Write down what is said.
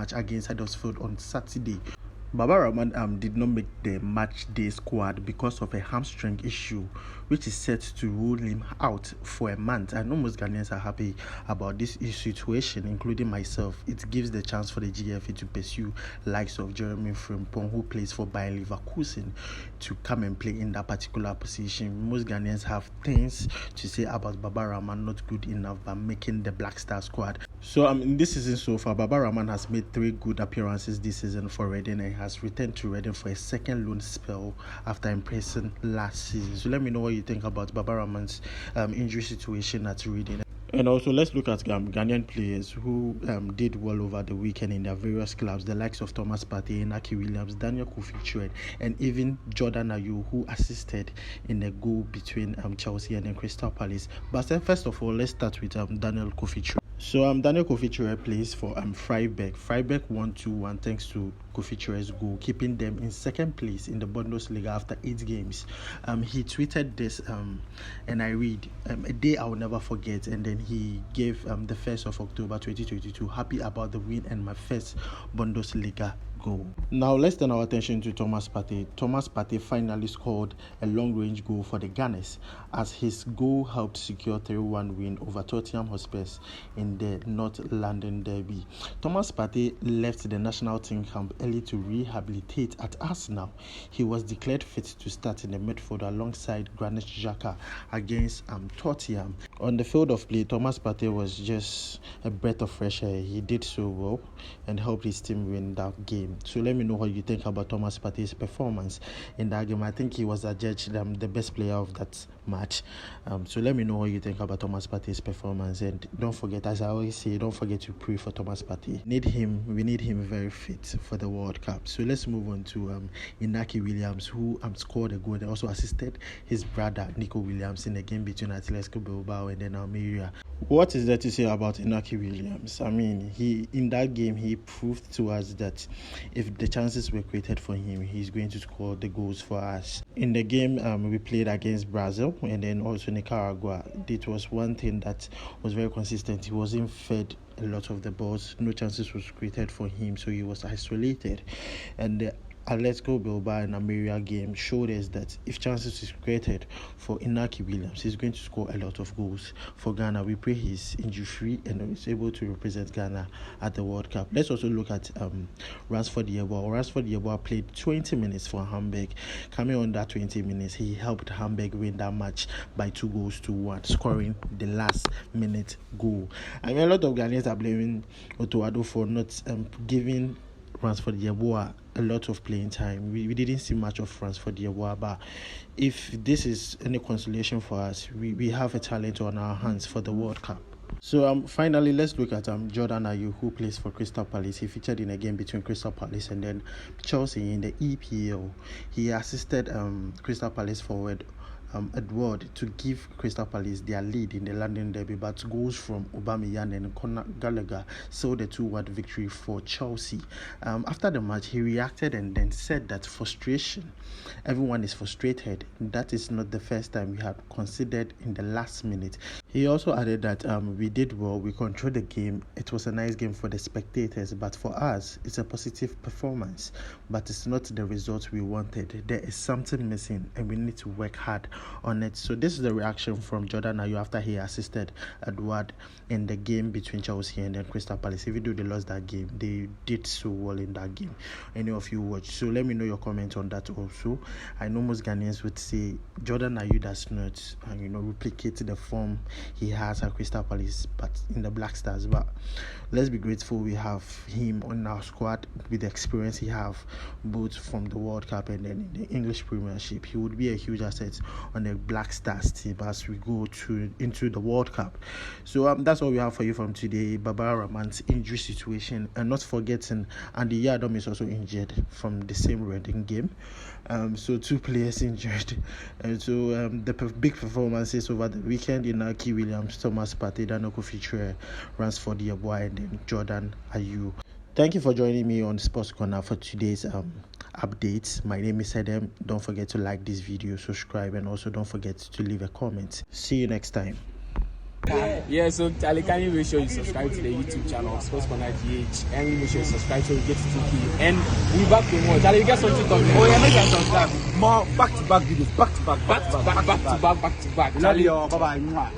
match against Huddersfield on Saturday. Baba Rahman did not make the match day squad because of a hamstring issue, which is set to rule him out for a month. I know most Ghanaians are happy about this situation, including myself. It gives the chance for the GFA to pursue likes of Jeremy Frimpong, who plays for Bayer Leverkusen, to come and play in that particular position. Most Ghanaians have things to say about Baba Rahman not good enough by making the Black Star squad. So in this season so far, Baba Rahman has made 3 good appearances this season for Reading and has returned to Reading for a second loan spell after impressing last season. So let me know what you think about Baba Rahman's injury situation at Reading. And also, let's look at Ghanaian players who did well over the weekend in their various clubs, the likes of Partey Inaki Williams, Kofi, kyereh, and even Jordan Ayew, who assisted in a goal between Chelsea and Crystal Palace. But first of all, let's start with Kofi. So Kofi plays for Freiburg. Freiburg won 2-1 thanks to Kofi's goal, keeping them in second place in the Bundesliga after 8 games. He tweeted this, and I read, a day I will never forget, and then he gave the 1st of October 2022, happy about the win and my first Bundesliga goal. Now let's turn our attention to Partey. Partey finally scored a long-range goal for the Gunners, as his goal helped secure 3-1 win over Tottenham Hotspurs in the North London derby. Partey left the national team camp early to rehabilitate at Arsenal. He was declared fit to start in the midfield alongside Granit Xhaka against Tottenham. On the field of play, Partey was just a breath of fresh air. He did so well and helped his team win that game. So let me know what you think about Partey's performance in that game. I think he was adjudged the best player of that match. So let me know what you think about Partey's performance. And don't forget, as I always say, don't forget to pray for Partey. We need him very fit for the World Cup. So let's move on to Inaki Williams, who scored a goal and also assisted his brother Nico Williams in the game between Atletico Bilbao and then Almeria. What is there to say about Inaki Williams? I mean, in that game, he proved to us that if the chances were created for him, he's going to score the goals for us. In the game we played against Brazil and then also Nicaragua, it was one thing that was very consistent. He wasn't fed a lot of the balls. No chances was created for him, so he was isolated. And the Atletico Bilbao and Almeria game showed us that if chances is created for Inaki Williams, he's going to score a lot of goals for Ghana. We pray he's injury-free and is able to represent Ghana at the World Cup. Let's also look at Ransford Yeboah. Ransford Yeboah played 20 minutes for Hamburg. Coming on that 20 minutes, he helped Hamburg win that match by 2-1, scoring the last minute goal. I mean, a lot of Ghanaians are blaming Otoado for not giving Ransford Yeboah a lot of playing time. We didn't see much of Ransford Yeboah, but if this is any consolation for us, we have a talent on our hands for the World Cup. So finally, let's look at Jordan Ayew, who plays for Crystal Palace. He featured in a game between Crystal Palace and then Chelsea in the EPL. He assisted Crystal Palace forward Edward to give Crystal Palace their lead in the London derby, but goals from Aubameyang and Conor Gallagher sealed the 2-1 victory for Chelsea. After the match, he reacted and then said that everyone is frustrated. That is not the first time we had considered in the last minute. He also added that we did well, we controlled the game. It was a nice game for the spectators, but for us, it's a positive performance, but it's not the result we wanted. There is something missing and we need to work hard on it. So this is the reaction from Jordan Ayew after he assisted Edward in the game between Chelsea and then Crystal Palace. Even though they lost that game, they did so well in that game. Any of you watch, so let me know your comment on that also. I know most Ghanaians would say Jordan Ayew does not replicate the form he has at Crystal Palace but in the Black Stars, but let's be grateful we have him on our squad with the experience he have both from the World Cup and then in the English Premiership. He would be a huge asset on the Black Stars team as we go into the World Cup. So that's all we have for you from today. Baba Rahman's injury situation, and not forgetting Andy Yadom is also injured from the same Reading game. So 2 players injured. And so the big performances over the weekend, Inaki Williams, Partey, Kofi, kyereh, Ransford Yeboah, and then Jordan Ayew. Thank you for joining me on Sports Corner for today's updates. My name is Edem. Don't forget to like this video, subscribe, and also don't forget to leave a comment. See you next time. Yeah, so Charlie, can you make sure you subscribe to the YouTube channel Sports Corner GH, and make sure you subscribe so you get to TV. And we back to more. Charlie, you get something to talk about. Oh yeah, make sure you subscribe. More back-to-back videos, back to back. Back to back. Love you all. Bye bye.